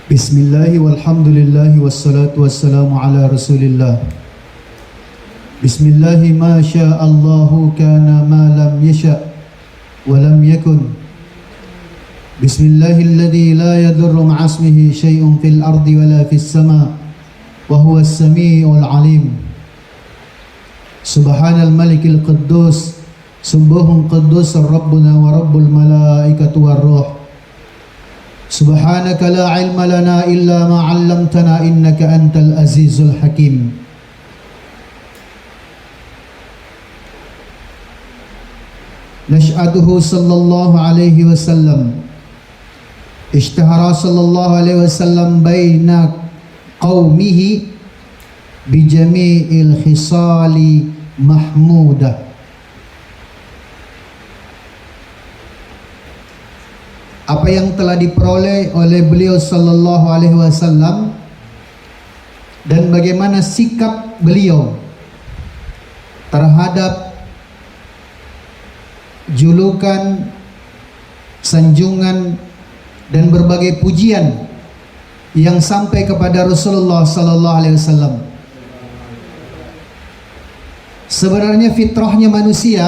Bismillahi walhamdulillahi wassalatu wassalamu ala rasulillah. Bismillahi ma sya'allahu kana ma lam yasha' wa lam yakun. Bismillahilladzi la yadurru ma'asmihi syai'un fil ardi wala fis sama' wa huwa as-sami'ul alim. Subhanal malikil quddus subuhun quddus rabbuna wa rabbul malaikatu war ruh. Subhanaka la ilma lana illa ma 'allamtana innaka antal azizul hakim. Nash'aduhu sallallahu alaihi wasallam. Ishtahara sallallahu alaihi wasallam baina qaumihi bi jami'il khisali mahmudah. Apa yang telah diperoleh oleh beliau sallallahu alaihi wasallam dan bagaimana sikap beliau terhadap julukan, sanjungan dan berbagai pujian yang sampai kepada Rasulullah sallallahu alaihi wasallam. Sebenarnya fitrahnya manusia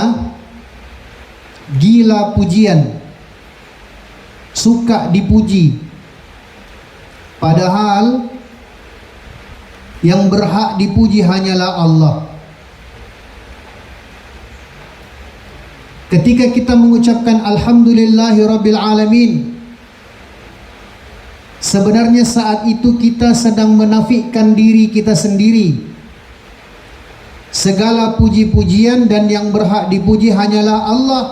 gila pujian, suka dipuji, padahal yang berhak dipuji hanyalah Allah. Ketika kita mengucapkan alhamdulillahi rabbil alamin, sebenarnya saat itu kita sedang menafikan diri kita sendiri. Segala puji-pujian dan yang berhak dipuji hanyalah Allah.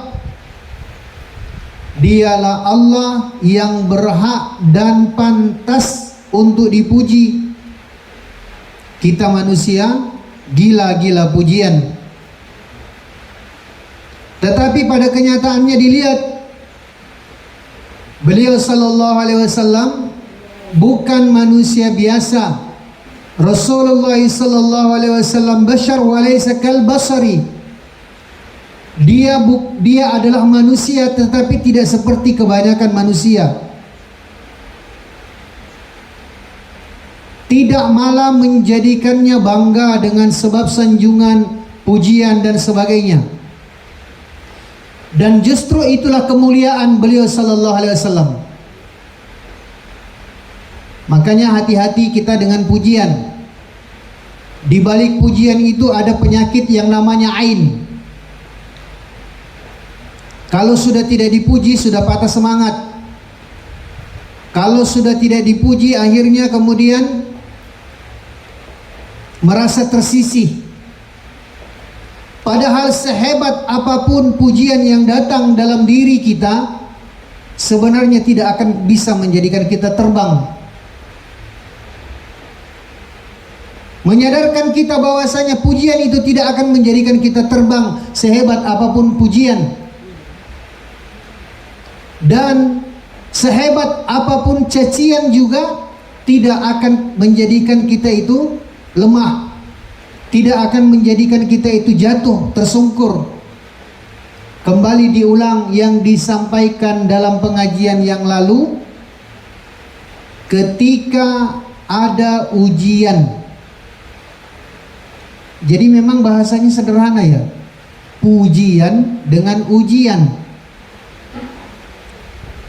Dialah Allah yang berhak dan pantas untuk dipuji. Kita manusia gila-gila pujian. Tetapi pada kenyataannya dilihat, beliau sallallahu alaihi wasallam bukan manusia biasa. Rasulullah sallallahu alaihi wasallam bashar wa laysa kal basari. Dia adalah manusia tetapi tidak seperti kebanyakan manusia. Tidak malah menjadikannya bangga dengan sebab sanjungan, pujian dan sebagainya. Dan justru itulah kemuliaan beliau sallallahu alaihi wasallam. Makanya hati-hati kita dengan pujian. Di balik pujian itu ada penyakit yang namanya ain. Kalau sudah tidak dipuji, sudah patah semangat. Kalau sudah tidak dipuji, akhirnya kemudian merasa tersisih. Padahal sehebat apapun pujian yang datang dalam diri kita, sebenarnya tidak akan bisa menjadikan kita terbang. Menyadarkan kita bahwasanya pujian itu tidak akan menjadikan kita terbang sehebat apapun pujian. Dan sehebat apapun cacian juga tidak akan menjadikan kita itu lemah, tidak akan menjadikan kita itu jatuh, tersungkur. Kembali diulang yang disampaikan dalam pengajian yang lalu, ketika ada ujian. Jadi memang bahasanya sederhana ya, pujian dengan ujian.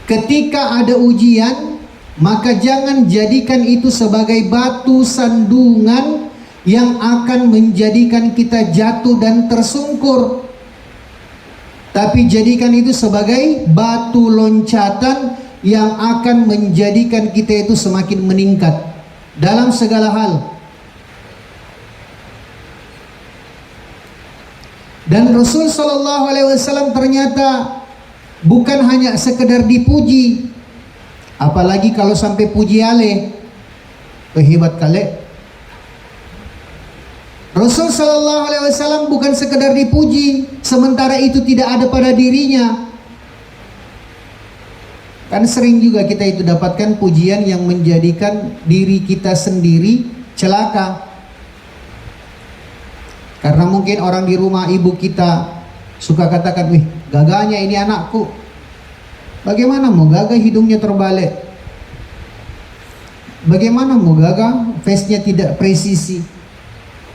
Ketika ada ujian, maka jangan jadikan itu sebagai batu sandungan yang akan menjadikan kita jatuh dan tersungkur. Tapi jadikan itu sebagai batu loncatan yang akan menjadikan kita itu semakin meningkat dalam segala hal. Dan Rasul sallallahu alaihi wasallam ternyata bukan hanya sekedar dipuji, apalagi kalau sampai puji ale, hebat kali. Rasul sallallahu alaihi wasallam bukan sekedar dipuji, sementara itu tidak ada pada dirinya. Kan sering juga kita itu dapatkan pujian yang menjadikan diri kita sendiri celaka. Karena mungkin orang di rumah ibu kita suka katakan, wih gagahnya ini anakku. Bagaimana mau gagah hidungnya terbalik? bagaimana mau gagah, face-nya tidak presisi.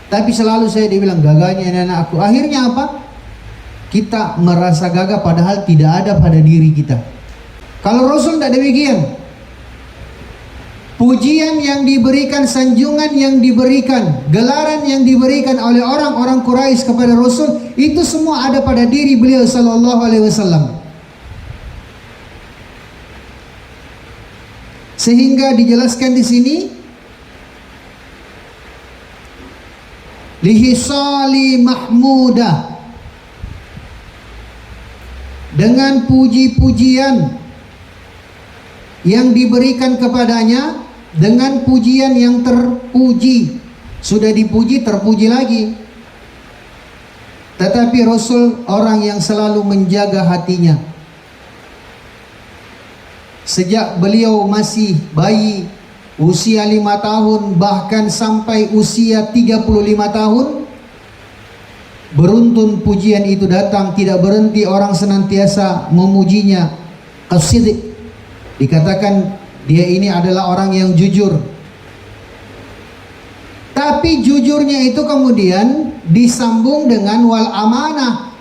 Tapi selalu saya dibilang gagahnya anak aku. Akhirnya apa? Kita merasa gagah padahal tidak ada pada diri kita. Kalau Rasul tidak demikian. Pujian yang diberikan, sanjungan yang diberikan, gelaran yang diberikan oleh orang-orang Quraisy kepada Rasul, itu semua ada pada diri beliau sallallahu alaihi wasallam. Sehingga dijelaskan di sini, lihisali mahmudah, dengan puji-pujian yang diberikan kepadanya, dengan pujian yang terpuji. Sudah dipuji, terpuji lagi. Tetapi Rasul orang yang selalu menjaga hatinya. Sejak beliau masih bayi, usia 5 tahun, bahkan sampai usia 35 tahun, beruntun pujian itu datang, tidak berhenti orang senantiasa memujinya. Qasidik, dikatakan dia ini adalah orang yang jujur. Tapi jujurnya itu kemudian disambung dengan wal amanah.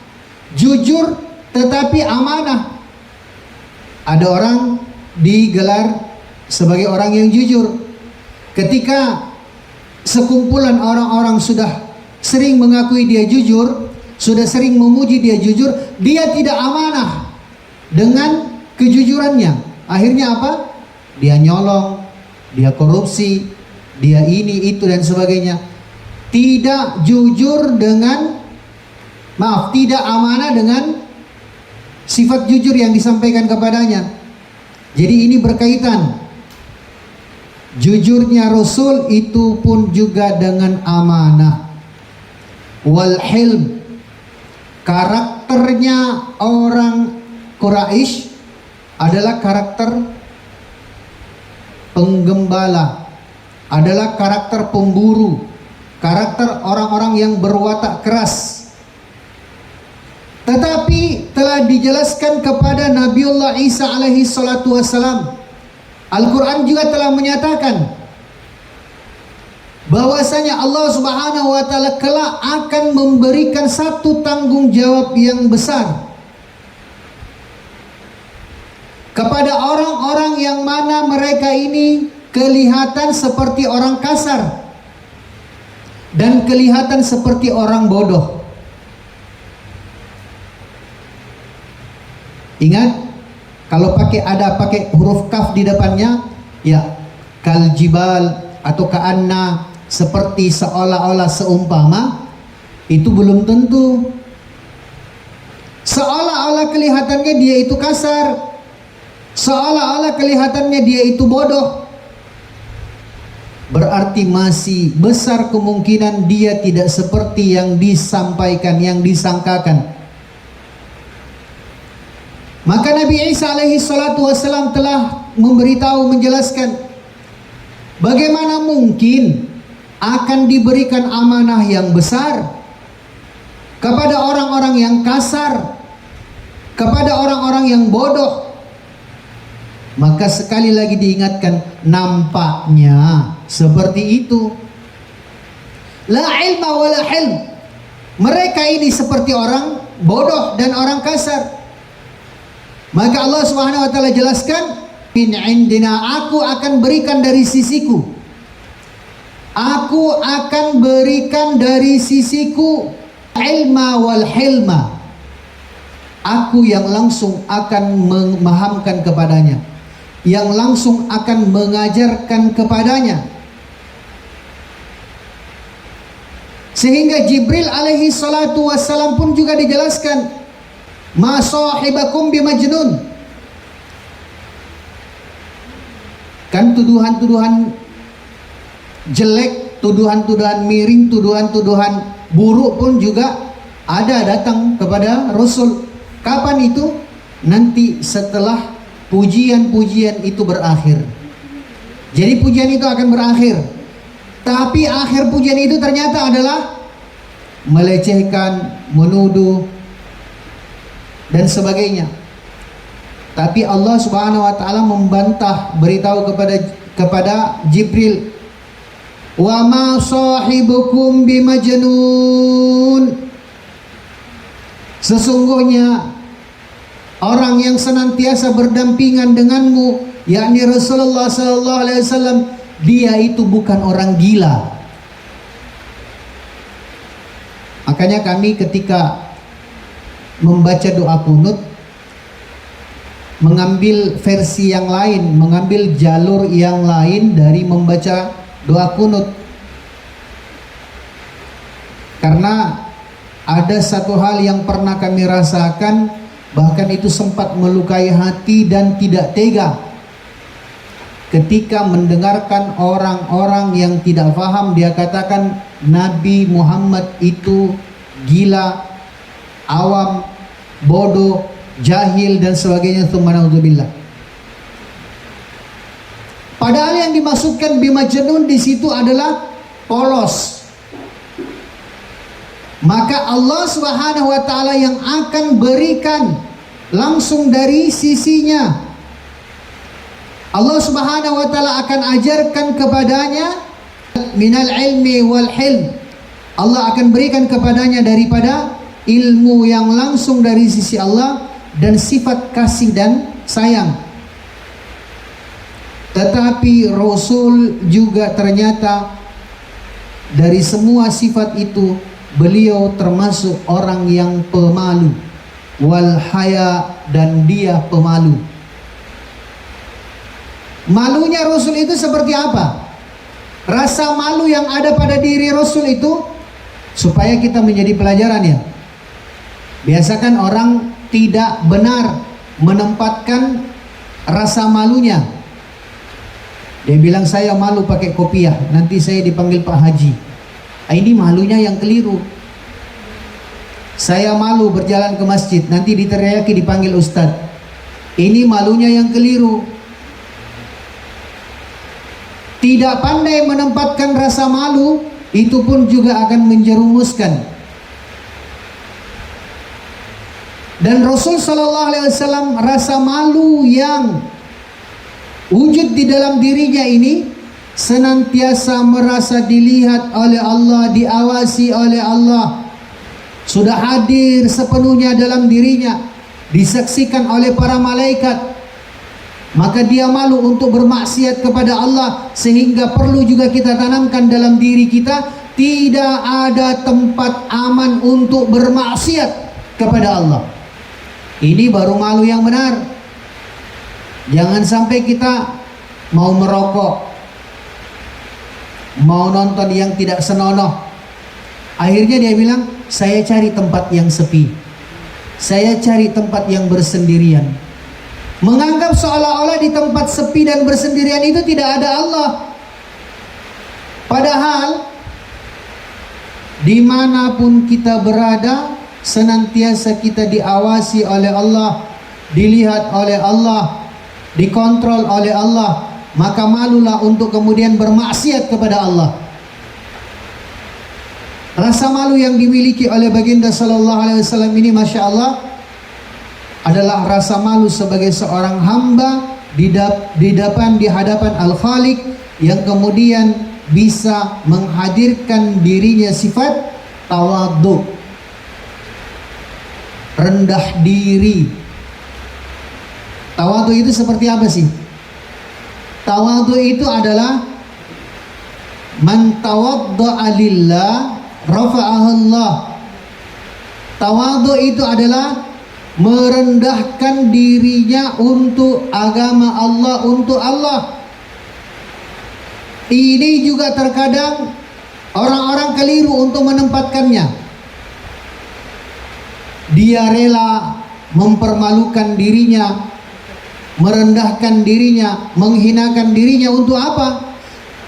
Jujur tetapi amanah. Ada orang digelar sebagai orang yang jujur. Ketika sekumpulan orang-orang sudah sering mengakui dia jujur, sudah sering memuji dia jujur, dia tidak amanah dengan kejujurannya. Akhirnya apa? Dia nyolong, dia korupsi, dia ini, itu, dan sebagainya. Tidak jujur dengan, tidak amanah dengan sifat jujur yang disampaikan kepadanya. Jadi ini berkaitan. Jujurnya Rasul itu pun juga dengan amanah. Wal hilm, karakternya orang Quraisy adalah karakter penggembala, adalah karakter pemburu, karakter orang-orang yang berwatak keras. Tetapi telah dijelaskan kepada Nabiullah Isa alaihi salatu wassalam, Al-Quran juga telah menyatakan bahwasanya Allah subhanahu wa ta'ala kelak akan memberikan satu tanggung jawab yang besar kepada orang-orang yang mana mereka ini kelihatan seperti orang kasar dan kelihatan seperti orang bodoh. Ingat, kalau pakai huruf kaf di depannya, ya kal jibal atau ka'anna, seperti seolah-olah, seumpama, itu belum tentu. Seolah-olah kelihatannya dia itu kasar, seolah-olah kelihatannya dia itu bodoh, berarti masih besar kemungkinan dia tidak seperti yang disampaikan, yang disangkakan. Maka Nabi Isa alaihi salatu wassalam telah memberitahu, menjelaskan bagaimana mungkin akan diberikan amanah yang besar kepada orang-orang yang kasar, kepada orang-orang yang bodoh. Maka sekali lagi diingatkan, nampaknya seperti itu. La ilma wala hilm. Mereka ini seperti orang bodoh dan orang kasar. Maka Allah Subhanahu wa taala jelaskan, min indina, aku akan berikan dari sisiku. Aku akan berikan dari sisiku ilma wal hilma. Aku yang langsung akan memahamkan kepadanya, yang langsung akan mengajarkan kepadanya. Sehingga Jibril alaihi salatu wassalam pun juga dijelaskan, ma sahibakum bimajnun. Kan tuduhan-tuduhan jelek, tuduhan-tuduhan miring, tuduhan-tuduhan buruk pun juga ada datang kepada Rasul. Kapan itu? Nanti setelah pujian-pujian itu berakhir. Jadi pujian itu akan berakhir. Tapi akhir pujian itu ternyata adalah melecehkan, menuduh, dan sebagainya. Tapi Allah Subhanahu wa taala membantah, beritahu kepada kepada Jibril, "Wa ma sahibukum bimajnun." Sesungguhnya orang yang senantiasa berdampingan denganmu, yakni Rasulullah sallallahu alaihi wasallam, dia itu bukan orang gila. Makanya kami ketika membaca doa kunut mengambil versi yang lain, mengambil jalur yang lain dari membaca doa kunut. Karena ada satu hal yang pernah kami rasakan, bahkan itu sempat melukai hati dan tidak tega ketika mendengarkan orang-orang yang tidak paham, dia katakan Nabi Muhammad itu gila, awam, bodoh, jahil dan sebagainya. Subhanallah. Padahal yang dimaksudkan bimajnun di situ adalah polos. Maka Allah Subhanahu wa taala yang akan berikan langsung dari sisinya. Allah Subhanahu wa taala akan ajarkan kepadanya minal ilmi wal hilm. Allah akan berikan kepadanya daripada ilmu yang langsung dari sisi Allah dan sifat kasih dan sayang. Tetapi Rasul juga ternyata dari semua sifat itu beliau termasuk orang yang pemalu, wal haya, dan dia pemalu. Malunya Rasul itu seperti apa? Rasa malu yang ada pada diri Rasul itu, supaya kita menjadi pelajaran ya. Biasakan orang tidak benar menempatkan rasa malunya. Dia bilang saya malu pakai kopiah, nanti saya dipanggil Pak Haji. Ini malunya yang keliru. Saya malu berjalan ke masjid, nanti diteriaki dipanggil Ustadz. Ini malunya yang keliru. Tidak pandai menempatkan rasa malu, itu pun juga akan menjerumuskan. Dan Rasul Sallallahu Alaihi Wasallam rasa malu yang wujud di dalam dirinya ini senantiasa merasa dilihat oleh Allah, diawasi oleh Allah, sudah hadir sepenuhnya dalam dirinya, disaksikan oleh para malaikat. Maka dia malu untuk bermaksiat kepada Allah, sehingga perlu juga kita tanamkan dalam diri kita, tidak ada tempat aman untuk bermaksiat kepada Allah. Ini baru malu yang benar. Jangan sampai kita mau merokok, mau nonton yang tidak senonoh, akhirnya dia bilang saya cari tempat yang sepi, saya cari tempat yang bersendirian, menganggap seolah-olah di tempat sepi dan bersendirian itu tidak ada Allah. Padahal dimanapun kita berada, senantiasa kita diawasi oleh Allah, dilihat oleh Allah, dikontrol oleh Allah. Maka malulah untuk kemudian bermaksiat kepada Allah. Rasa malu yang dimiliki oleh baginda Sallallahu Alaihi Wasallam ini, Masya Allah, adalah rasa malu sebagai seorang hamba di hadapan Al-Khaliq, yang kemudian bisa menghadirkan dirinya sifat tawadhu, rendah diri. Tawadhu itu seperti apa sih? Tawadhu itu adalah man tawaddu'a lillah rafa'ahu Allah. Tawadhu itu adalah merendahkan dirinya untuk agama Allah, untuk Allah. Ini juga terkadang orang-orang keliru untuk menempatkannya. Dia rela mempermalukan dirinya, merendahkan dirinya, menghinakan dirinya untuk apa?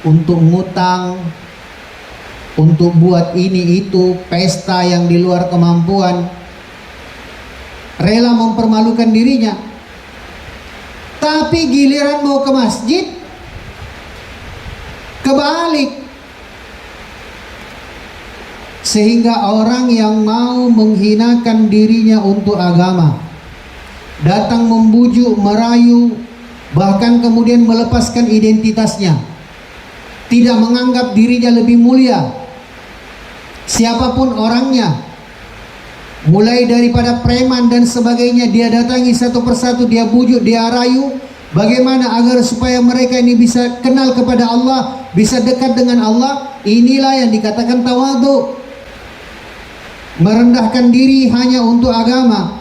Untuk ngutang, untuk buat ini itu, pesta yang di luar kemampuan. Rela mempermalukan dirinya. Tapi giliran mau ke masjid, kebalik. Sehingga orang yang mau menghinakan dirinya untuk agama, datang membujuk, merayu, bahkan kemudian melepaskan identitasnya, tidak menganggap dirinya lebih mulia, siapapun orangnya, mulai daripada preman dan sebagainya, dia datangi satu persatu, dia bujuk, dia rayu, bagaimana agar supaya mereka ini bisa kenal kepada Allah, bisa dekat dengan Allah. Inilah yang dikatakan tawadhu, merendahkan diri hanya untuk agama.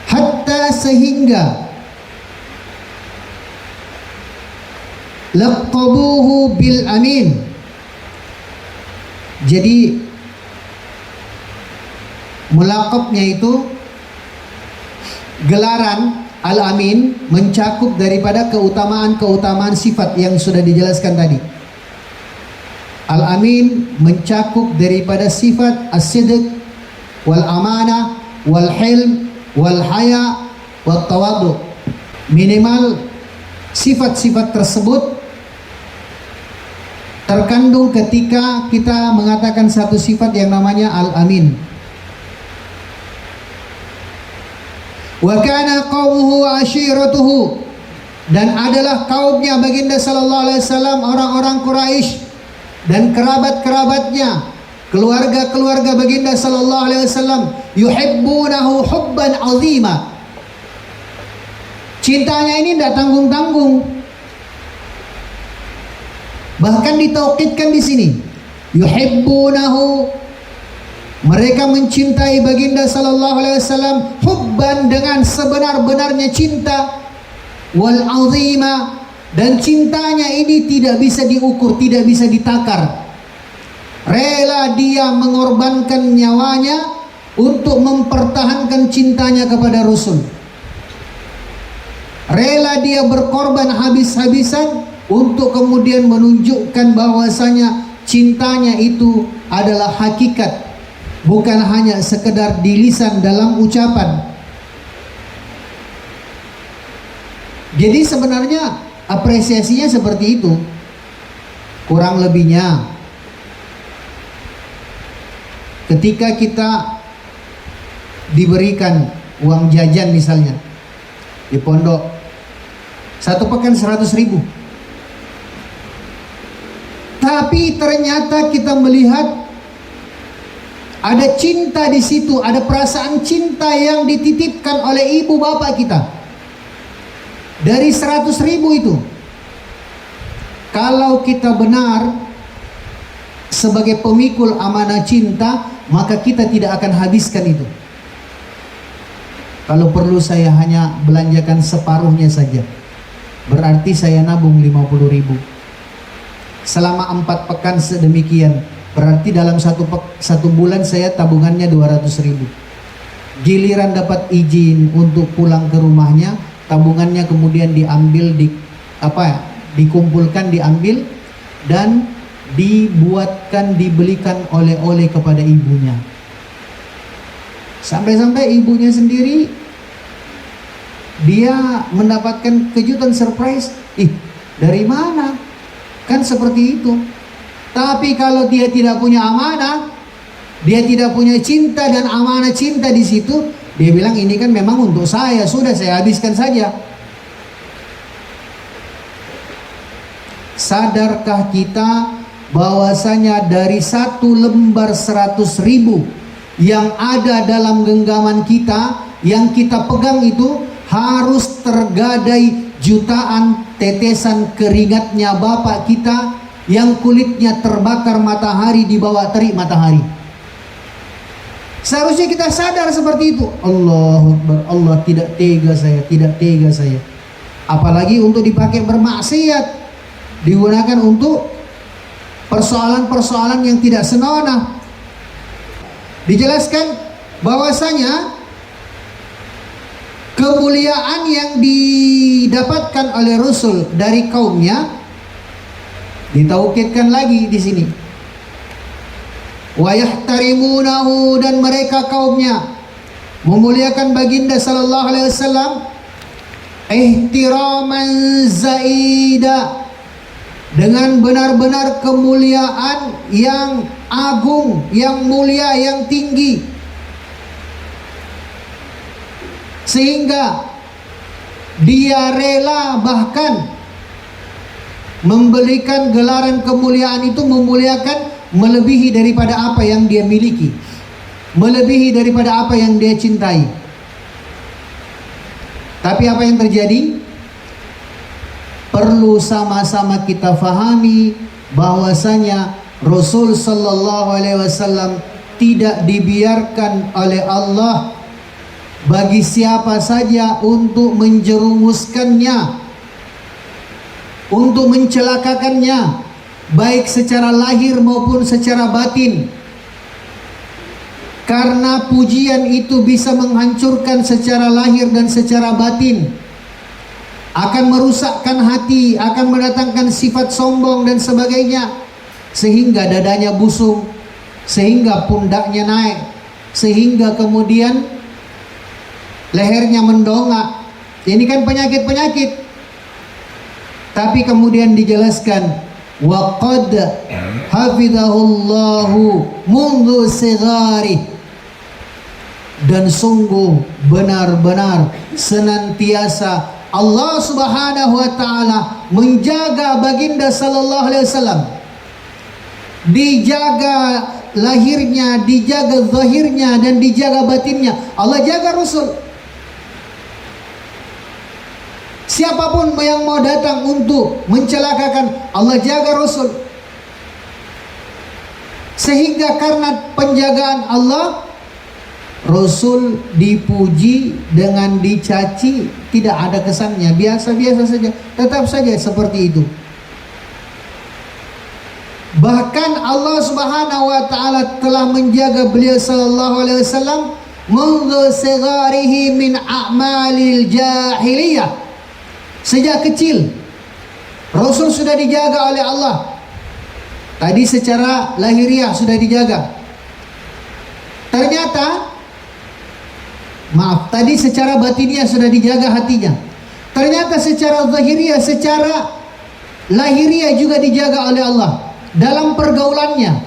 Hatta sehingga laqabuhu bil amin. Jadi mulaqabnya itu gelaran Al-Amin mencakup daripada keutamaan-keutamaan sifat yang sudah dijelaskan tadi. Al-Amin mencakup daripada sifat as-sidq wal amanah wal hilm wal haya wat tawadhu. Minimal sifat-sifat tersebut terkandung ketika kita mengatakan satu sifat yang namanya Al-Amin. Wa kana qaumuhu ashiratuhu, dan adalah kaumnya baginda sallallahu alaihi wasallam orang-orang Quraisy dan kerabat-kerabatnya, keluarga-keluarga baginda sallallahu alaihi wasallam, yuhibbunahu hubban azima. Cintanya ini tidak tanggung-tanggung. Bahkan ditaukidkan di sini, yuhibbunahu, mereka mencintai baginda sallallahu alaihi wasallam hubban, dengan sebenar-benarnya cinta, wal azima, dan cintanya ini tidak bisa diukur, tidak bisa ditakar. Rela dia mengorbankan nyawanya untuk mempertahankan cintanya kepada Rasul. Rela dia berkorban habis-habisan untuk kemudian menunjukkan bahwasanya cintanya itu adalah hakikat, bukan hanya sekedar di lisan dalam ucapan. Jadi sebenarnya apresiasinya seperti itu, kurang lebihnya. Ketika kita diberikan uang jajan misalnya di pondok, satu pekan 100.000, tapi ternyata kita melihat ada cinta di situ, ada perasaan cinta yang dititipkan oleh ibu bapak kita. Dari 100.000 itu, kalau kita benar sebagai pemikul amanah cinta, maka kita tidak akan habiskan itu. Kalau perlu saya hanya belanjakan separuhnya saja, berarti saya nabung 50.000. Selama 4 pekan sedemikian, berarti dalam satu bulan saya tabungannya 200.000. Giliran dapat izin untuk pulang ke rumahnya, tabungannya kemudian diambil, dikumpulkan, diambil, dan dibuatkan, dibelikan oleh-oleh kepada ibunya. Sampai-sampai ibunya sendiri, dia mendapatkan kejutan surprise. Dari mana? Kan seperti itu. Tapi kalau dia tidak punya amanah, dia tidak punya cinta dan amanah cinta di situ, dia bilang ini kan memang untuk saya, sudah saya habiskan saja. Sadarkah kita bahwasanya dari satu lembar 100.000 yang ada dalam genggaman kita, yang kita pegang itu harus tergadai jutaan tetesan keringatnya bapak kita yang kulitnya terbakar matahari di bawah terik matahari. Seharusnya kita sadar seperti itu. Allahu Akbar, Allah, tidak tega saya, tidak tega saya. Apalagi untuk dipakai bermaksiat, digunakan untuk persoalan-persoalan yang tidak senonoh. Dijelaskan bahwasanya kemuliaan yang didapatkan oleh Rasul dari kaumnya ditaukidkan lagi di sini. Wa yahtarimunahu, dan mereka kaumnya memuliakan baginda sallallahu alaihi wasallam ihtiraman zaida, dengan benar-benar kemuliaan yang agung, yang mulia, yang tinggi. sehingga dia rela bahkan memberikan gelaran kemuliaan itu, memuliakan melebihi daripada apa yang dia miliki, melebihi daripada apa yang dia cintai. Tapi apa yang terjadi? Perlu sama-sama kita fahami bahwasanya Rasul sallallahu alaihi wasallam tidak dibiarkan oleh Allah bagi siapa saja untuk menjerumuskannya, untuk mencelakakannya, baik secara lahir maupun secara batin. Karena pujian itu bisa menghancurkan secara lahir dan secara batin, akan merusakkan hati, akan mendatangkan sifat sombong dan sebagainya, sehingga dadanya busung, sehingga pundaknya naik, sehingga kemudian lehernya mendongak. Ini kan penyakit-penyakit. Tapi kemudian dijelaskan, wa qad hafidhahullahu mundu sigari, dan sungguh benar-benar senantiasa Allah Subhanahu wa taala menjaga baginda sallallahu alaihi wasallam, dijaga lahirnya, dijaga zahirnya, dan dijaga batinnya. Allah jaga Rasul. Siapapun yang mau datang untuk mencelakakan, Allah jaga Rasul. Sehingga karena penjagaan Allah, Rasul dipuji dengan dicaci tidak ada kesannya, biasa-biasa saja, tetap saja seperti itu. Bahkan Allah Subhanahu wa taala telah menjaga beliau sallallahu alaihi wasallam mundu sigarihi min a'malil jahiliyah. Sejak kecil Rasul sudah dijaga oleh Allah. Tadi secara lahiriah sudah dijaga. Ternyata tadi secara batiniah sudah dijaga hatinya. Ternyata secara zahiriah, secara lahiriah juga dijaga oleh Allah dalam pergaulannya.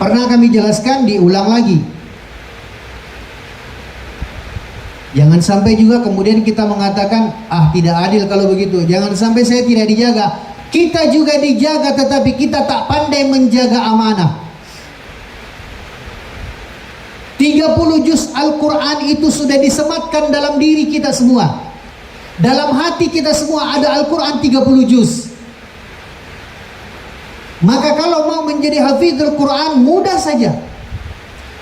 Pernah kami jelaskan, diulang lagi. Jangan sampai juga kemudian kita mengatakan, tidak adil kalau begitu. Jangan sampai saya tidak dijaga. Kita juga dijaga, tetapi kita tak pandai menjaga amanah. 30 juz Al-Quran itu sudah disematkan dalam diri kita semua. Dalam hati kita semua ada Al-Quran 30 juz. Maka kalau mau menjadi hafizul Quran mudah saja.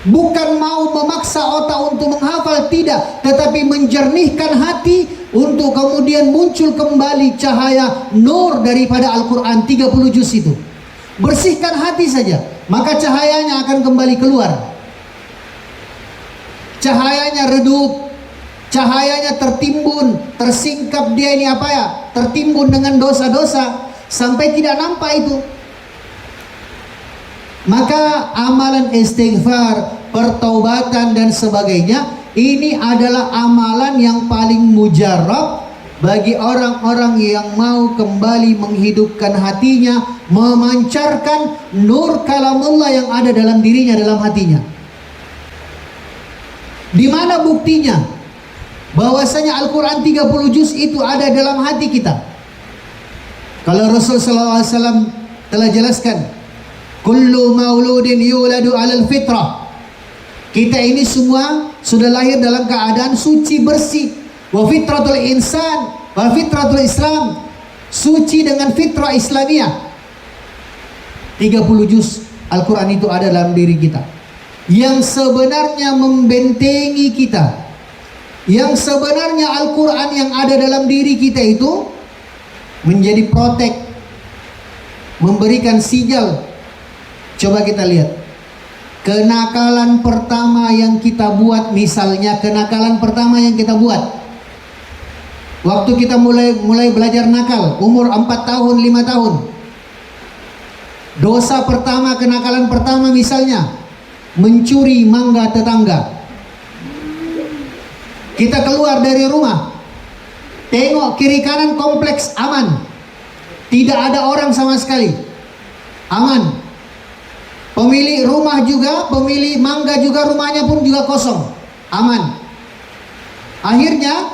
Bukan mau memaksa otak untuk menghafal, tidak, tetapi menjernihkan hati untuk kemudian muncul kembali cahaya nur daripada Al-Quran 30 juz itu. Bersihkan hati saja, maka cahayanya akan kembali keluar. Cahayanya redup, cahayanya tertimbun, tersingkap dia ini tertimbun dengan dosa-dosa sampai tidak nampak itu. Maka amalan istighfar, pertaubatan dan sebagainya, ini adalah amalan yang paling mujarab bagi orang-orang yang mau kembali menghidupkan hatinya, memancarkan nur kalamullah yang ada dalam dirinya, dalam hatinya. Di mana buktinya bahwasanya Al-Quran 30 juz itu ada dalam hati kita? Kalau Rasulullah SAW telah jelaskan, kullu mauludin yuladu alal fitrah. Kita ini semua sudah lahir dalam keadaan suci bersih. Wa fitratul insan wa fitratul Islam, suci dengan fitrah Islamiyah. 30 juz Al-Quran itu ada dalam diri kita, yang sebenarnya membentengi kita. Yang sebenarnya Al-Quran yang ada dalam diri kita itu menjadi protek, memberikan sijal. Coba kita lihat kenakalan pertama yang kita buat. Misalnya kenakalan pertama yang kita buat waktu kita mulai belajar nakal, umur 4 tahun 5 tahun. Dosa pertama, kenakalan pertama misalnya mencuri mangga tetangga. Kita keluar dari rumah, tengok kiri kanan kompleks aman, tidak ada orang sama sekali, aman. Pemilik rumah juga, pemilik mangga juga, rumahnya pun juga kosong. aman. Akhirnya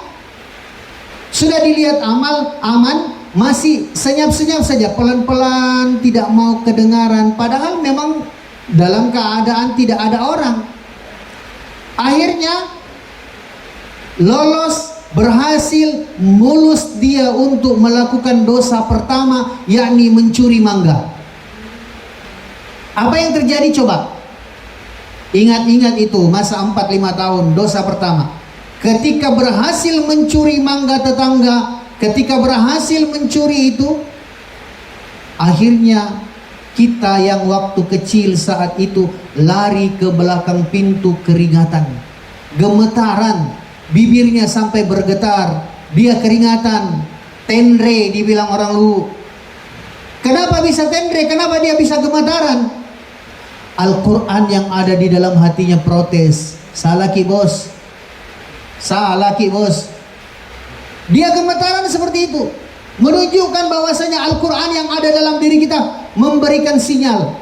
sudah dilihat aman, masih senyap-senyap saja, pelan-pelan, tidak mau kedengaran, padahal memang dalam keadaan tidak ada orang. Akhirnya lolos, berhasil, mulus dia untuk melakukan dosa pertama, yakni mencuri mangga. Apa yang terjadi coba? Ingat-ingat itu masa 4-5 tahun, dosa pertama. Ketika berhasil mencuri mangga tetangga, ketika berhasil mencuri itu, akhirnya kita yang waktu kecil saat itu lari ke belakang pintu keringatan, gemetaran, bibirnya sampai bergetar, dia keringatan, tendre dibilang orang lu. Kenapa bisa tendre? Kenapa dia bisa gemetaran? Al-Quran yang ada di dalam hatinya protes. Salah ki bos, salah ki bos. Dia gemetaran seperti itu, menunjukkan bahwasanya Al-Quran yang ada dalam diri kita memberikan sinyal.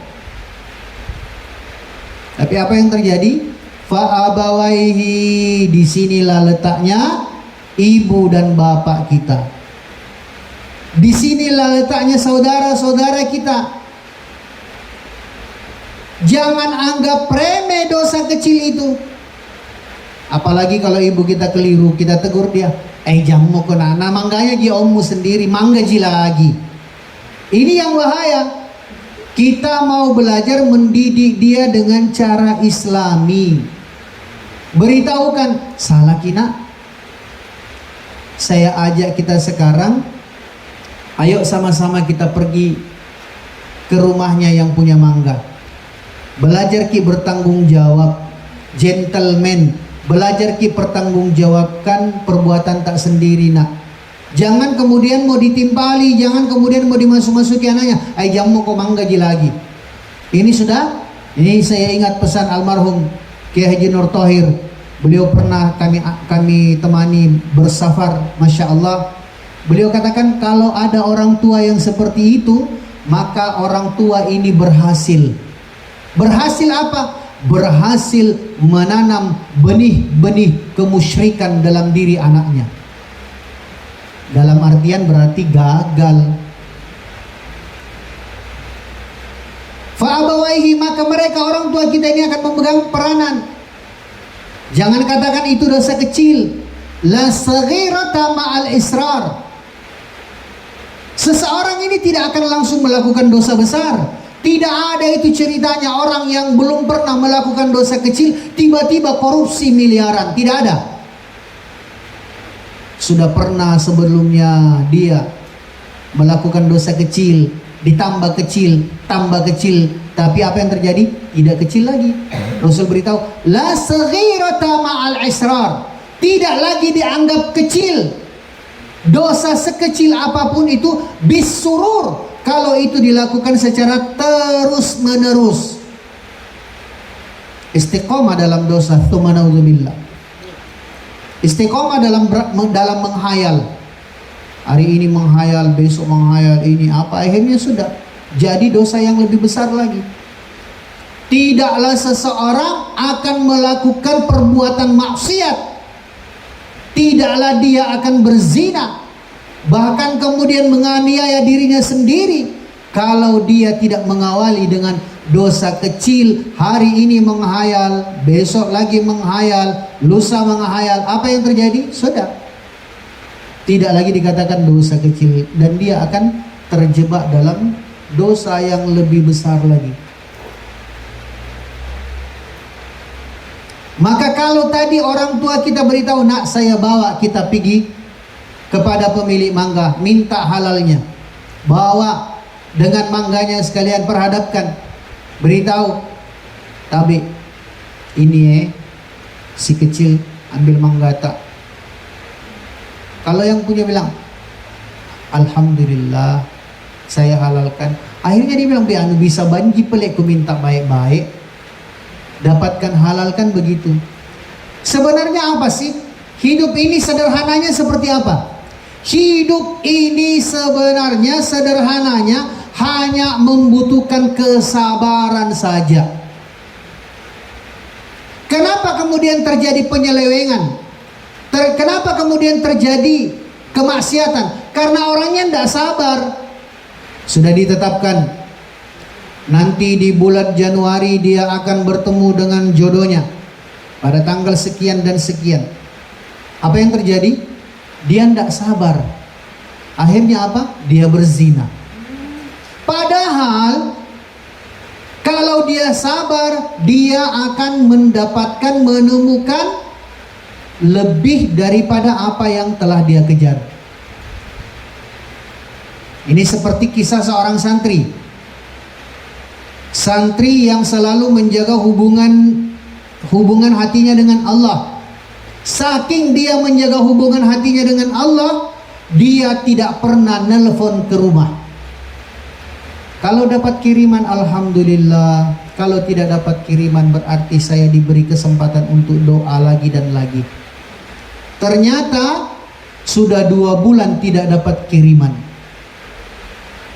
Tapi apa yang terjadi? Fa'abawaihi, disinilah letaknya ibu dan bapak kita. Disinilah letaknya saudara-saudara kita. Jangan anggap remeh dosa kecil itu. Apalagi kalau ibu kita keliru, kita tegur dia, jamu konana mangganya ji ommu sendiri, mangga ji lagi. Ini yang bahaya. Kita mau belajar mendidik dia dengan cara Islami. Beritahukan, salah kina. Saya ajak kita sekarang, ayo sama-sama kita pergi ke rumahnya yang punya mangga. Belajar ki bertanggung jawab, gentleman. Belajar ki pertanggungjawabkan perbuatan tak sendiri nak. Jangan kemudian mau ditimpali, jangan kemudian mau dimasuk-masuki anaknya. Jamu kok mangga ji lagi. Ini sudah, ini saya ingat pesan almarhum Kiai Haji Nur Thohir. Beliau pernah kami temani bersafar, masya Allah. Beliau katakan kalau ada orang tua yang seperti itu, maka orang tua ini berhasil. Berhasil apa? Berhasil menanam benih-benih kemusyrikan dalam diri anaknya. Dalam artian berarti gagal. Fa'abawaihi, maka mereka orang tua kita ini akan memegang peranan. Jangan katakan itu dosa kecil. La saghirata ma'al israr. Seseorang ini tidak akan langsung melakukan dosa besar. Tidak ada itu ceritanya orang yang belum pernah melakukan dosa kecil tiba-tiba korupsi miliaran. Tidak ada. Sudah pernah sebelumnya dia melakukan dosa kecil, ditambah kecil, tambah kecil. Tapi apa yang terjadi? Tidak kecil lagi. Rasul beritahu, la saghirata ma'al israr. Tidak lagi dianggap kecil. Dosa sekecil apapun itu bisurur, kalau itu dilakukan secara terus menerus. Istiqomah dalam dosa, tsumma na'udzubillah. Istiqomah dalam menghayal. Hari ini menghayal, besok menghayal ini apa, akhirnya sudah jadi dosa yang lebih besar lagi. Tidaklah seseorang akan melakukan perbuatan maksiat, tidaklah dia akan berzina, bahkan kemudian menganiaya dirinya sendiri, kalau dia tidak mengawali dengan dosa kecil. Hari ini menghayal, besok lagi menghayal, lusa menghayal. Apa yang terjadi? Sudah tidak lagi dikatakan dosa kecil, dan dia akan terjebak dalam dosa yang lebih besar lagi. Maka kalau tadi orang tua kita beritahu, nak saya bawa kita pergi kepada pemilik mangga, minta halalnya, bawa dengan mangganya sekalian perhadapkan, beritahu, tabi ini si kecil ambil mangga tak. Kalau yang punya bilang, alhamdulillah saya halalkan. Akhirnya dia bilang, anu bisa banji pelek ku minta baik-baik, dapatkan halalkan begitu. Sebenarnya apa sih? Hidup ini sederhananya seperti apa? Hidup ini sebenarnya sederhananya hanya membutuhkan kesabaran saja. Kenapa kemudian terjadi penyelewengan? Kenapa kemudian terjadi kemaksiatan? Karena orangnya tidak sabar. Sudah ditetapkan nanti di bulan Januari dia akan bertemu dengan jodohnya pada tanggal sekian dan sekian. Apa yang terjadi? Dia tidak sabar. Akhirnya apa? Dia berzina. Padahal kalau dia sabar, dia akan mendapatkan, menemukan lebih daripada apa yang telah dia kejar. Ini seperti kisah seorang santri. Santri yang selalu menjaga hubungan hatinya dengan Allah. Saking dia menjaga hubungan hatinya dengan Allah, dia tidak pernah nelpon ke rumah. Kalau dapat kiriman, alhamdulillah. Kalau tidak dapat kiriman, berarti saya diberi kesempatan untuk doa lagi dan lagi. Ternyata sudah 2 bulan tidak dapat kiriman.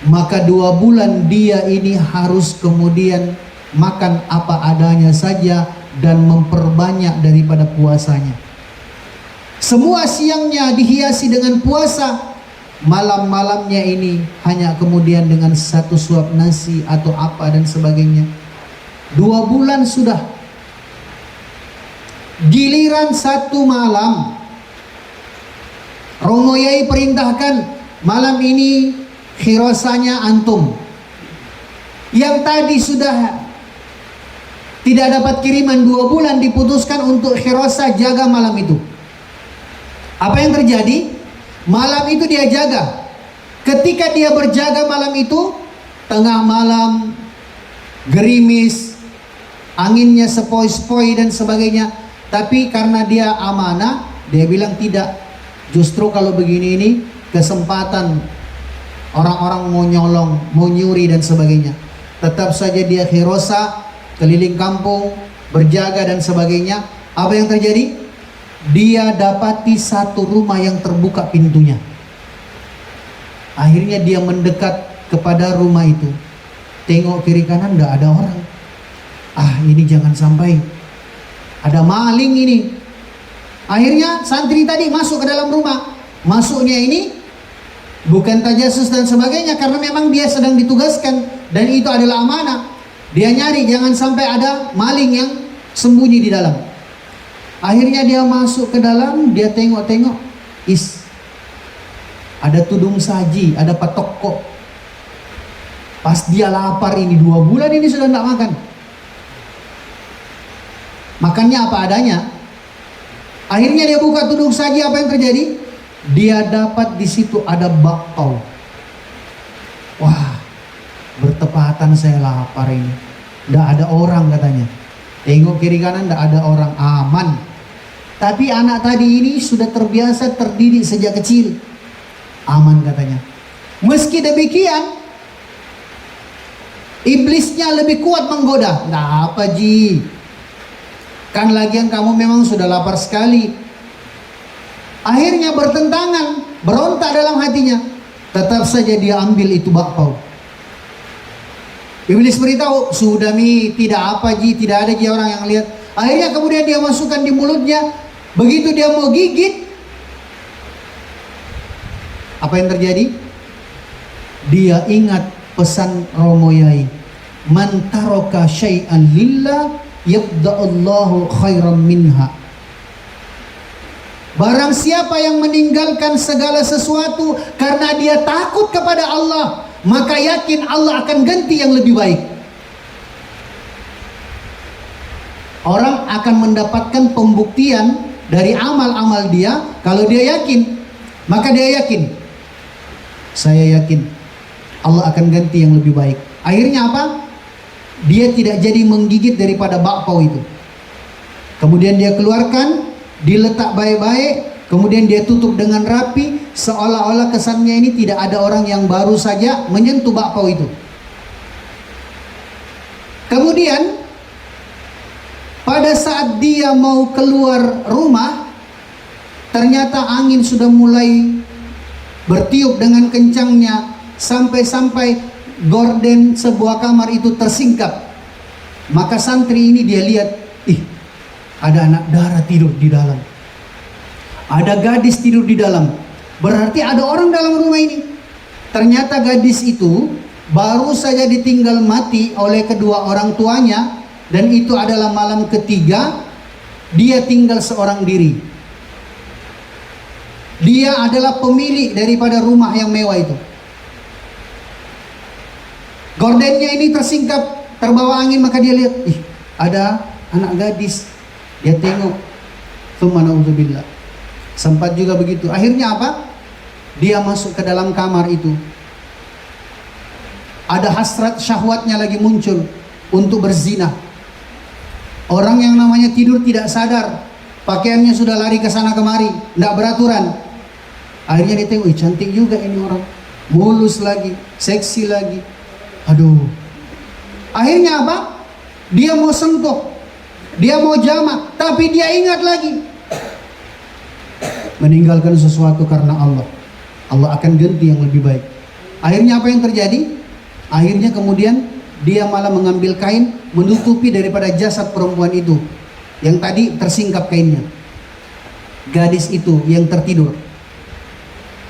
Maka 2 bulan dia ini harus kemudian makan apa adanya saja dan memperbanyak daripada puasanya. Semua siangnya dihiasi dengan puasa, malam-malamnya ini hanya kemudian dengan 1 suap nasi atau apa dan sebagainya. 2 bulan sudah. Giliran 1 malam, Romo Yai perintahkan, malam ini khirosanya antum. Yang tadi sudah tidak dapat kiriman 2 bulan, diputuskan untuk khirosa jaga malam itu. Apa yang terjadi? Malam itu dia jaga. Ketika dia berjaga malam itu, tengah malam, gerimis, anginnya sepoi-sepoi dan sebagainya. Tapi karena dia amanah, dia bilang tidak. Justru kalau begini ini kesempatan orang-orang mau nyolong, mau nyuri dan sebagainya. Tetap saja dia khirosa, keliling kampung, berjaga dan sebagainya. Apa yang terjadi? Dia dapati 1 rumah yang terbuka pintunya. Akhirnya dia mendekat kepada rumah itu. Tengok kiri kanan, tidak ada orang. Ini jangan sampai ada maling ini. Akhirnya santri tadi masuk ke dalam rumah. Masuknya ini bukan tajasus dan sebagainya, karena memang dia sedang ditugaskan dan itu adalah amanah. Dia nyari jangan sampai ada maling yang sembunyi di dalam. Akhirnya dia masuk ke dalam, dia tengok-tengok, ada tudung saji, ada patok kok. Pas dia lapar ini, 2 bulan ini sudah tidak makan. Makannya apa adanya. Akhirnya dia buka tudung saji, apa yang terjadi? Dia dapat di situ ada bakpao. Wah, bertepatan saya lapar ini. Tidak ada orang katanya. Tengok kiri kanan, tidak ada orang, aman. Tapi anak tadi ini sudah terbiasa, terdidik sejak kecil, aman katanya. Meski demikian, iblisnya lebih kuat menggoda. Nah apa Ji? Kan lagian kamu memang sudah lapar sekali. Akhirnya bertentangan, berontak dalam hatinya. Tetap saja dia ambil itu bakpao. Iblis beritahu, sudah Mi, tidak apa Ji, tidak ada Ji orang yang lihat. Akhirnya kemudian dia masukkan di mulutnya. Begitu dia mau gigit, apa yang terjadi? Dia ingat pesan Romo Yai, man taraka syai'an lillah yabda'allahu khairan minha. Barang siapa yang meninggalkan segala sesuatu karena dia takut kepada Allah, maka yakin Allah akan ganti yang lebih baik. Orang akan mendapatkan pembuktian dari amal-amal dia. Kalau dia yakin, maka dia yakin, saya yakin Allah akan ganti yang lebih baik. Akhirnya apa? Dia tidak jadi menggigit daripada bakpao itu. Kemudian dia keluarkan, diletak baik-baik, kemudian dia tutup dengan rapi, seolah-olah kesannya ini tidak ada orang yang baru saja menyentuh bakpao itu. Kemudian pada saat dia mau keluar rumah, ternyata angin sudah mulai bertiup dengan kencangnya, sampai-sampai gorden sebuah kamar itu tersingkap. Maka santri ini dia lihat, Ada anak dara tidur di dalam. Ada gadis tidur di dalam. Berarti ada orang dalam rumah ini. Ternyata gadis itu baru saja ditinggal mati oleh kedua orang tuanya, dan itu adalah malam ketiga dia tinggal seorang diri. Dia adalah pemilik daripada rumah yang mewah itu. Gordennya ini tersingkap, terbawa angin, maka dia lihat, ada anak gadis. Dia tengok, subhanallah. Sempat juga begitu. Akhirnya apa? Dia masuk ke dalam kamar itu. Ada hasrat syahwatnya lagi muncul untuk berzina. Orang yang namanya tidur tidak sadar, pakaiannya sudah lari ke sana kemari, tidak beraturan. Akhirnya dia tengok, cantik juga ini orang, mulus lagi, seksi lagi. Aduh. Akhirnya apa? Dia mau sentuh, dia mau jamak, tapi dia ingat lagi, meninggalkan sesuatu karena Allah, Allah akan ganti yang lebih baik. Akhirnya apa yang terjadi? Akhirnya kemudian dia malah mengambil kain menutupi daripada jasad perempuan itu yang tadi tersingkap kainnya, gadis itu yang tertidur.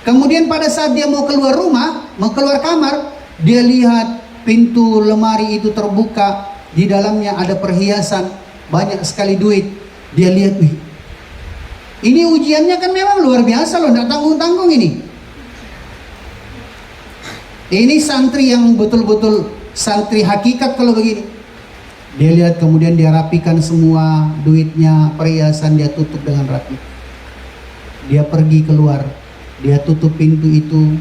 Kemudian pada saat dia mau keluar rumah, mau keluar kamar, dia lihat pintu lemari itu terbuka, di dalamnya ada perhiasan, banyak sekali duit. Dia lihat, wih, ini ujiannya kan memang luar biasa loh, tidak tanggung-tanggung ini. Ini santri yang betul-betul santri hakikat kalau begini. Dia lihat, kemudian dia rapikan semua duitnya, perhiasan dia tutup dengan rapi. Dia pergi keluar, dia tutup pintu itu,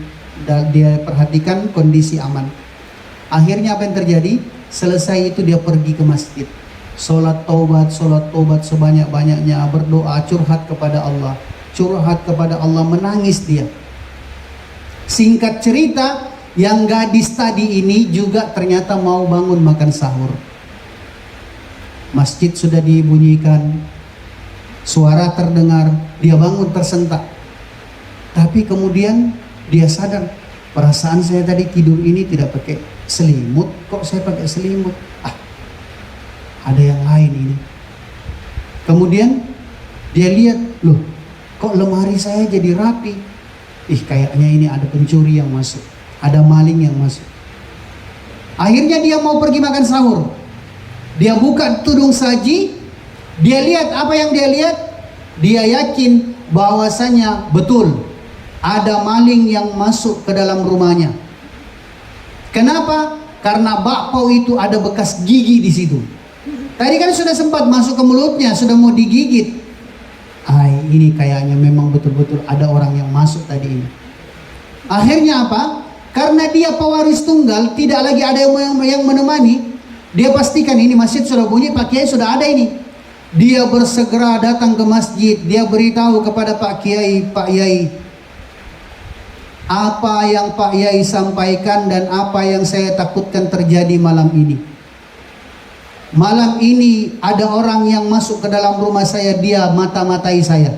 dan dia perhatikan kondisi aman. Akhirnya apa yang terjadi? Selesai itu dia pergi ke masjid, sholat taubat sebanyak-banyaknya, berdoa, curhat kepada Allah, menangis dia. Singkat cerita, yang gadis tadi ini juga ternyata mau bangun makan sahur. Masjid sudah dibunyikan, suara terdengar, dia bangun tersentak. Tapi kemudian dia sadar, perasaan saya tadi tidur ini tidak pakai selimut, kok saya pakai selimut? Ada yang lain ini. Kemudian dia lihat, loh, kok lemari saya jadi rapi? Kayaknya ini ada pencuri yang masuk, ada maling yang masuk. Akhirnya dia mau pergi makan sahur. Dia buka tudung saji, dia lihat apa yang dia lihat. Dia yakin bahwasanya betul ada maling yang masuk ke dalam rumahnya. Kenapa? Karena bakpao itu ada bekas gigi di situ. Tadi kan sudah sempat masuk ke mulutnya, sudah mau digigit. Ini kayaknya memang betul-betul ada orang yang masuk tadi ini. Akhirnya apa? Karena dia pewaris tunggal, tidak lagi ada yang menemani. Dia pastikan ini masjid sudah bunyi, Pak Kiai sudah ada ini. Dia bersegera datang ke masjid. Dia beritahu kepada Pak Kiai, Pak Yai, apa yang Pak Yai sampaikan dan apa yang saya takutkan terjadi malam ini. Malam ini ada orang yang masuk ke dalam rumah saya, dia mata-matai saya.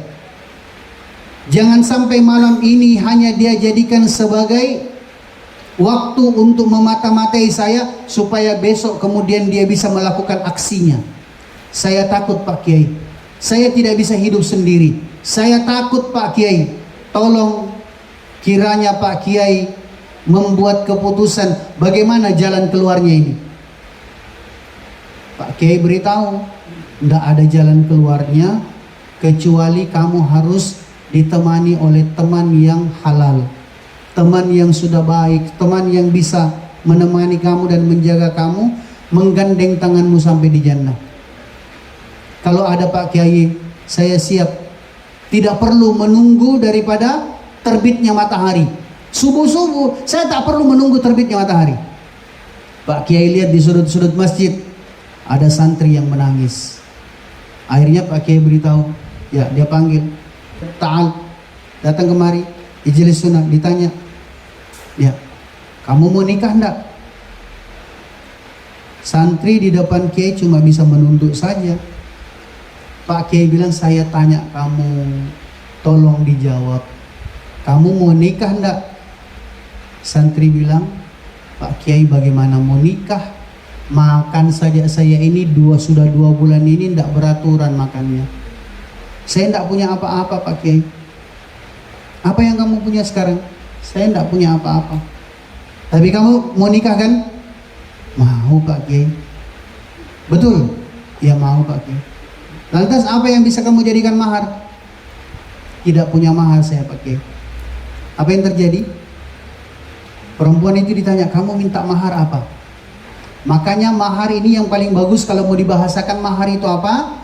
Jangan sampai malam ini hanya dia jadikan sebagai waktu untuk memata-matai saya, supaya besok kemudian dia bisa melakukan aksinya. Saya takut Pak Kiai, saya tidak bisa hidup sendiri. Saya takut Pak Kiai, tolong kiranya Pak Kiai membuat keputusan bagaimana jalan keluarnya ini. Pak Kiai beritahu, tidak ada jalan keluarnya kecuali kamu harus ditemani oleh teman yang halal, teman yang sudah baik, teman yang bisa menemani kamu dan menjaga kamu, menggandeng tanganmu sampai di jannah. Kalau ada Pak Kiai, saya siap. Tidak perlu menunggu daripada terbitnya matahari. Subuh-subuh, saya tak perlu menunggu terbitnya matahari. Pak Kiai lihat di sudut-sudut masjid, ada santri yang menangis. Akhirnya Pak Kiai beritahu, ya, dia panggil, Ta'al, datang kemari, ijlis sunnah, ditanya, ya, kamu mau nikah enggak? Santri di depan Kiai cuma bisa menunduk saja. Pak Kiai bilang, saya tanya kamu, tolong dijawab, kamu mau nikah enggak? Santri bilang, Pak Kiai bagaimana mau nikah? Makan saja saya ini sudah 2 bulan ini tidak beraturan makannya. Saya tidak punya apa-apa Pak Kiai. Apa yang kamu punya sekarang? Saya tidak punya apa-apa. Tapi kamu mau nikah kan? Mau Pak Kiai. Betul? Ya mau Pak Kiai. Lantas apa yang bisa kamu jadikan mahar? Tidak punya mahar saya Pak Kiai. Apa yang terjadi? Perempuan itu ditanya, kamu minta mahar apa? Makanya mahar ini yang paling bagus kalau mau dibahasakan mahar itu apa?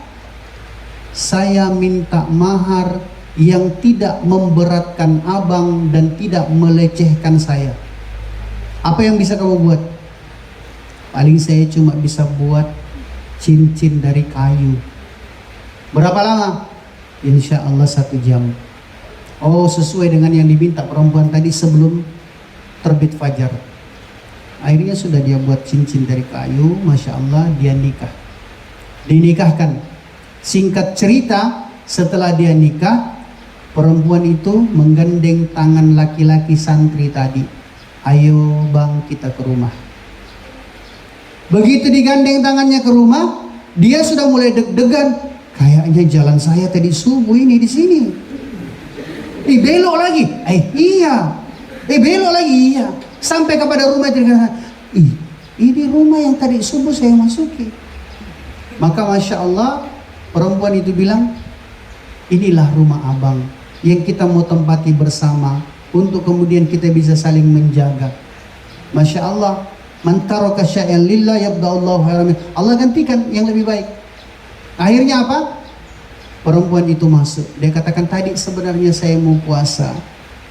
Saya minta mahar yang tidak memberatkan abang dan tidak melecehkan saya. Apa yang bisa kamu buat? Paling saya cuma bisa buat cincin dari kayu. Berapa lama? Insya Allah 1 jam. Oh, sesuai dengan yang diminta perempuan tadi sebelum terbit fajar. Akhirnya sudah dia buat cincin dari kayu. Masya Allah, dia nikah. Dinikahkan. Singkat cerita, setelah dia nikah, perempuan itu menggandeng tangan laki-laki santri tadi. Ayo bang, kita ke rumah. Begitu digandeng tangannya ke rumah, dia sudah mulai deg-degan. Kayaknya jalan saya tadi subuh ini di sini. Belok lagi. Iya. Belok lagi. Iya. Sampai kepada rumah itu dikatakan, ini rumah yang tadi subuh saya masuki. Maka Masya Allah, perempuan itu bilang, inilah rumah abang yang kita mau tempati bersama untuk kemudian kita bisa saling menjaga. Masya Allah, man taraka syai'an lillah yabda'allahu khairan. Allah gantikan yang lebih baik. Akhirnya apa? Perempuan itu masuk. Dia katakan, tadi sebenarnya saya mau puasa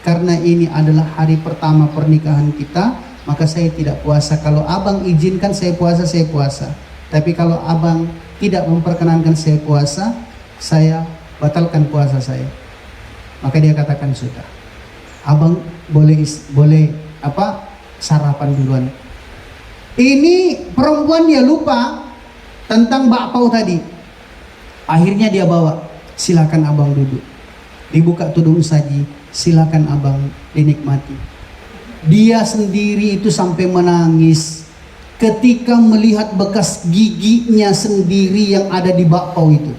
karena ini adalah hari pertama pernikahan kita, maka saya tidak puasa. Kalau abang izinkan saya puasa, saya puasa. Tapi kalau abang tidak memperkenankan saya puasa, saya batalkan puasa saya. Maka dia katakan, sudah, abang boleh sarapan duluan. Ini perempuan dia lupa tentang bakpao tadi. Akhirnya dia bawa, silakan abang duduk. Dibuka tudung saji, silakan abang dinikmati. Dia sendiri itu sampai menangis ketika melihat bekas giginya sendiri yang ada di bakpao itu.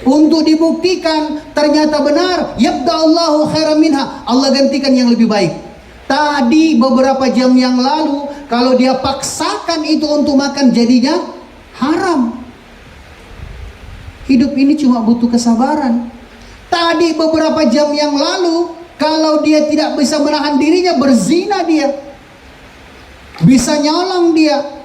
Untuk dibuktikan ternyata benar, yabda'allahu khairan minha, Allah gantikan yang lebih baik. Tadi beberapa jam yang lalu kalau dia paksakan itu untuk makan jadinya haram. Hidup ini cuma butuh kesabaran. Tadi beberapa jam yang lalu kalau dia tidak bisa menahan dirinya, berzina dia. Bisa nyolong dia,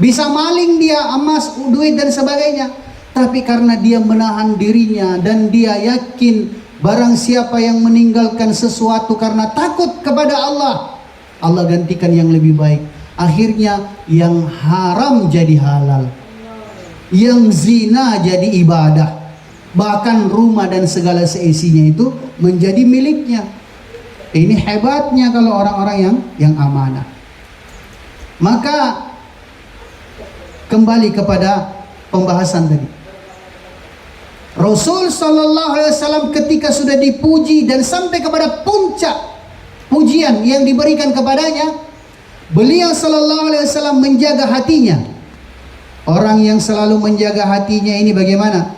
bisa maling dia, emas, duit dan sebagainya. Tapi karena dia menahan dirinya dan dia yakin barang siapa yang meninggalkan sesuatu karena takut kepada Allah, Allah gantikan yang lebih baik. Akhirnya yang haram jadi halal, yang zina jadi ibadah. Bahkan rumah dan segala seisinya itu menjadi miliknya. Ini hebatnya kalau orang-orang yang amanah. Maka kembali kepada pembahasan tadi. Rasul sallallahu alaihi wasallam ketika sudah dipuji dan sampai kepada puncak pujian yang diberikan kepadanya, beliau sallallahu alaihi wasallam menjaga hatinya. Orang yang selalu menjaga hatinya ini bagaimana?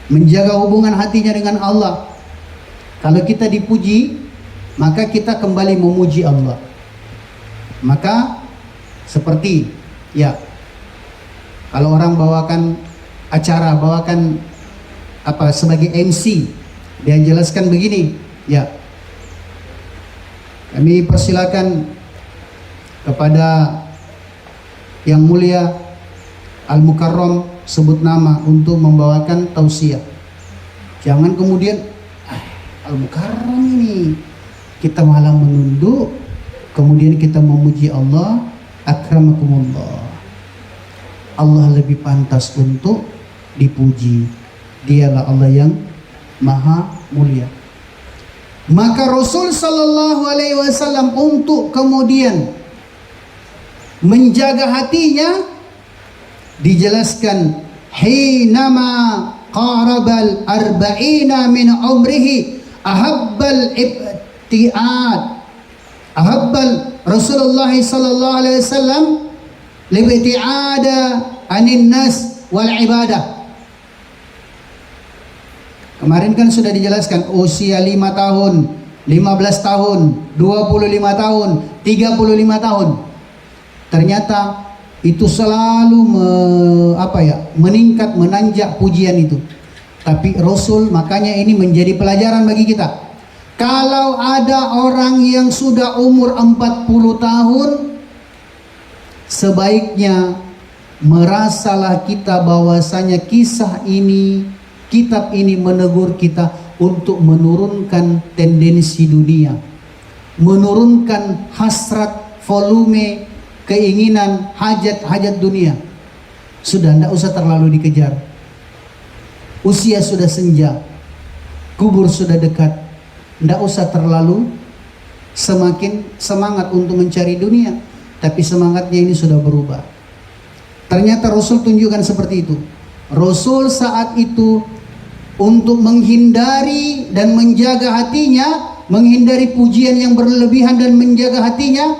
Menjaga hubungan hatinya dengan Allah. Kalau kita dipuji, maka kita kembali memuji Allah. Maka seperti kalau orang bawakan acara, bawakan sebagai MC, dia jelaskan begini, kami persilakan kepada yang mulia Al-Mukarram sebut nama untuk membawakan tausiah. Jangan kemudian Al-Mukarram ini kita malah menunduk, kemudian kita memuji Allah. Akramakumullah, Allah lebih pantas untuk dipuji. Dialah Allah yang maha mulia. Maka Rasul sallallahu alaihi wasallam untuk kemudian menjaga hatinya dijelaskan, hinama qarabal arba'ina min umrihi ahabbal ibtiad ahabbal Rasulullah sallallahu alaihi wasallam libti'ada anin nas wal ibadah. Kemarin kan sudah dijelaskan usia 5 tahun, 15 tahun, 25 tahun, 35 tahun. Ternyata itu selalu meningkat, menanjak pujian itu. Tapi Rasul, makanya ini menjadi pelajaran bagi kita. Kalau ada orang yang sudah umur 40 tahun, sebaiknya merasalah kita bahwasanya kisah ini, kitab ini menegur kita untuk menurunkan tendensi dunia, menurunkan hasrat, volume, keinginan, hajat-hajat dunia. Sudah tidak usah terlalu dikejar. Usia sudah senja, kubur sudah dekat. Tidak usah terlalu semakin semangat untuk mencari dunia, tapi semangatnya ini sudah berubah. Ternyata Rasul tunjukkan seperti itu. Rasul saat itu untuk menghindari dan menjaga hatinya, menghindari pujian yang berlebihan dan menjaga hatinya,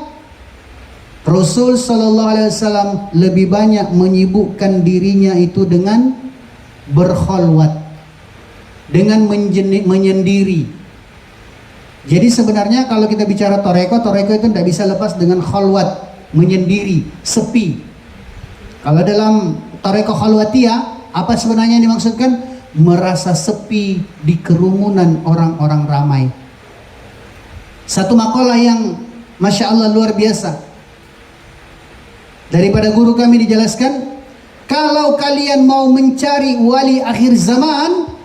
Rasul sallallahu alaihi wasallam lebih banyak menyibukkan dirinya itu dengan berkhalwat, dengan menyendiri. Jadi sebenarnya kalau kita bicara toreko itu tidak bisa lepas dengan khalwat, menyendiri, sepi. Kalau dalam toreko khalwatiyah, apa sebenarnya yang dimaksudkan? Merasa sepi di kerumunan orang-orang ramai. Satu makalah yang Masya Allah luar biasa. Daripada guru kami dijelaskan, kalau kalian mau mencari wali akhir zaman,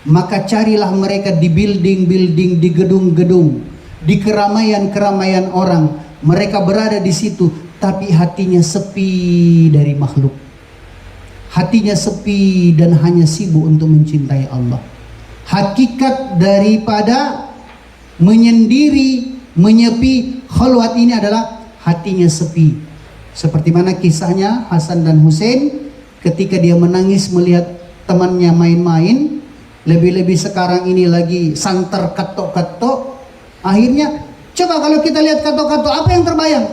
maka carilah mereka di building-building, di gedung-gedung, di keramaian-keramaian orang. Mereka berada di situ, tapi hatinya sepi dari makhluk. Hatinya sepi dan hanya sibuk untuk mencintai Allah. Hakikat daripada menyendiri, menyepi, khalwat ini adalah hatinya sepi. Seperti mana kisahnya Hasan dan Hussein ketika dia menangis melihat temannya main-main. Lebih-lebih sekarang ini lagi santer katok-katok. Akhirnya coba kalau kita lihat katok-katok, apa yang terbayang?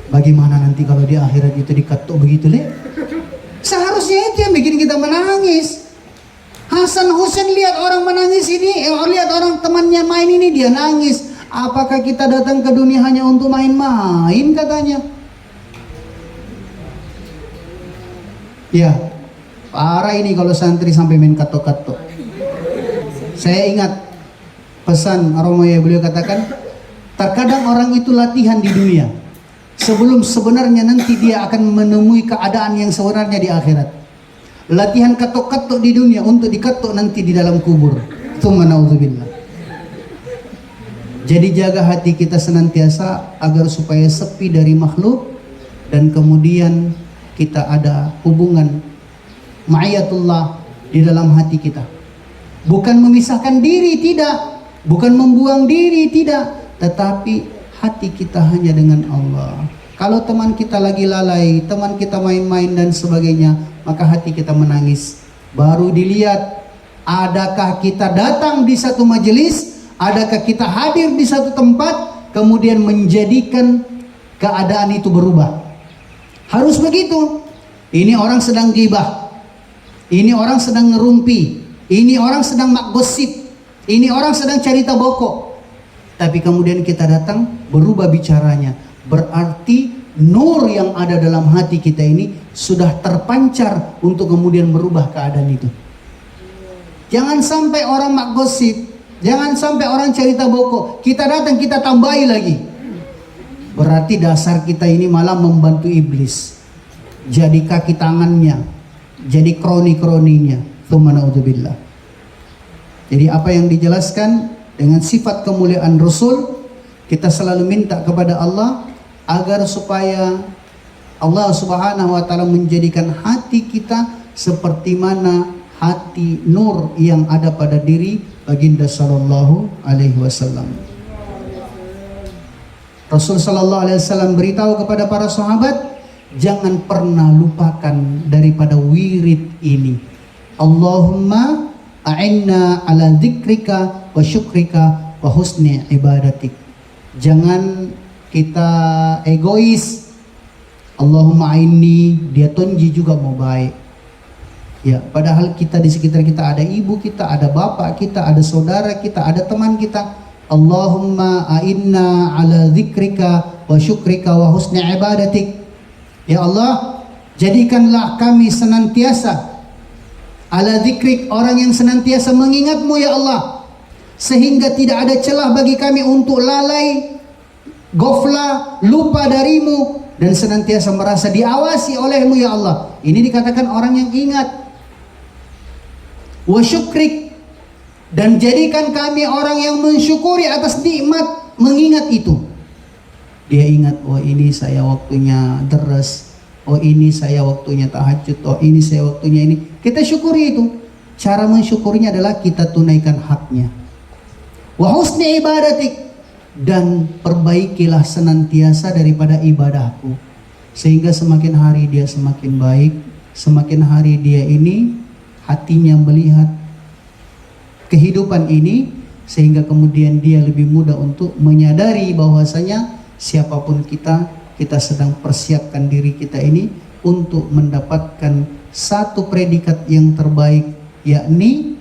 Bagaimana nanti kalau di akhirat itu dikatok begitu, Le? Seharusnya itu yang bikin kita menangis. Hasan Hussein lihat orang menangis ini, lihat orang temannya main ini, dia nangis. Apakah kita datang ke dunia hanya untuk main-main, katanya? Ya, parah ini kalau santri sampai main katok-katok. Saya ingat pesan Romoya, beliau katakan, terkadang orang itu latihan di dunia sebelum sebenarnya nanti dia akan menemui keadaan yang sebenarnya di akhirat. Latihan katok-katok di dunia untuk dikatok nanti di dalam kubur. Tsumma na'udzubillah. Jadi jaga hati kita senantiasa agar supaya sepi dari makhluk, dan kemudian kita ada hubungan ma'iyatullah di dalam hati kita. Bukan memisahkan diri, tidak. Bukan membuang diri, tidak. Tetapi hati kita hanya dengan Allah. Kalau teman kita lagi lalai, teman kita main-main dan sebagainya, maka hati kita menangis. Baru dilihat, adakah kita datang di satu majelis, adakah kita hadir di satu tempat, kemudian menjadikan keadaan itu berubah. Harus begitu. Ini orang sedang ghibah, ini orang sedang ngerumpi, ini orang sedang gosip, ini orang sedang cerita bokok. Tapi kemudian kita datang, berubah bicaranya. Berarti nur yang ada dalam hati kita ini sudah terpancar untuk kemudian merubah keadaan itu. Jangan sampai orang gosip, jangan sampai orang cerita bokok, kita datang kita tambahi lagi. Berarti dasar kita ini malah membantu iblis. Jadi kaki tangannya, jadi kroni-kroninya. Tsumma na'udzubillah. Jadi apa yang dijelaskan dengan sifat kemuliaan Rasul, kita selalu minta kepada Allah agar supaya Allah Subhanahu wa taala menjadikan hati kita seperti mana hati nur yang ada pada diri baginda sallallahu alaihi wasallam. Rasul sallallahu alaihi wasallam beritahu kepada para sahabat, jangan pernah lupakan daripada wirid ini. Allahumma a'inna ala dzikrika wa syukrika wa husni ibadatik. Jangan kita egois. Allahumma aini, dia tonji juga mau baik. Ya, padahal kita di sekitar kita ada ibu kita, ada bapak kita, ada saudara kita, ada teman kita. Allahumma a'inna ala dzikrika wa syukrika wa husni ibadatik. Ya Allah, jadikanlah kami senantiasa ala dzikrik, orang yang senantiasa mengingatmu ya Allah, sehingga tidak ada celah bagi kami untuk lalai, gofla, lupa darimu, dan senantiasa merasa diawasi olehmu ya Allah. Ini dikatakan orang yang ingat. Wa syukrik, dan jadikan kami orang yang mensyukuri atas nikmat mengingat itu. Dia ingat, oh ini saya waktunya deres, oh ini saya waktunya tahajud, oh ini saya waktunya ini. Kita syukuri itu. Cara mensyukurinya adalah kita tunaikan haknya. Wa husni ibadatik, dan perbaikilah senantiasa daripada ibadahku, sehingga semakin hari dia semakin baik, semakin hari dia ini hatinya melihat kehidupan ini, sehingga kemudian dia lebih mudah untuk menyadari bahwasanya siapapun kita sedang persiapkan diri kita ini untuk mendapatkan satu predikat yang terbaik, yakni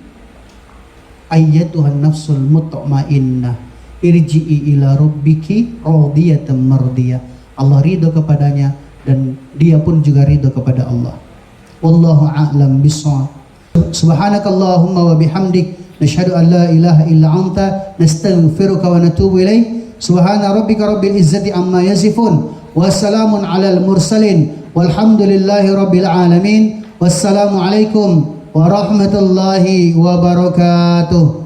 ayyatuhan nafsul mutmainnah irji'i ila rabbiki radiyatan mardiyah. Allah ridho kepadanya dan dia pun juga ridho kepada Allah. Wallahu a'lam bishawab. Subhanakallahumma wa bihamdik nashhadu an la ilaha illa anta nastaghfiruka wa natubu ilaik. Subhana rabbika rabbil izzati amma yasifun wa salamun alal mursalin walhamdulillahi rabbil alamin. Wassalamu alaikum warahmatullahi wabarakatuh.